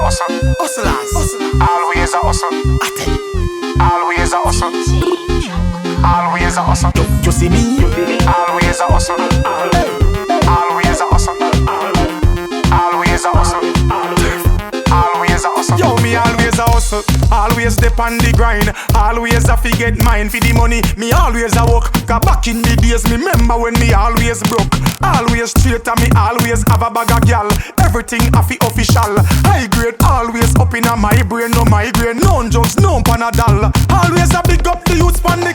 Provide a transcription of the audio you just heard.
hustle. Hustlers. Always a hustle. I tell you. Always a hustle. Always a hustle. You see me? Always a hustle. Always a hustle. Always a hustle. Always a hustle. Yo, me always a hustle. Always dip on the grind. Always a forget mine for the money. Me always a work. Cause back in the days, me remember when me always broke. Always straight and me always have a bag of gal. Everything happy official. High grade always up in a my brain. No migraine, no drugs, no Panadol. Always a big up the youth span the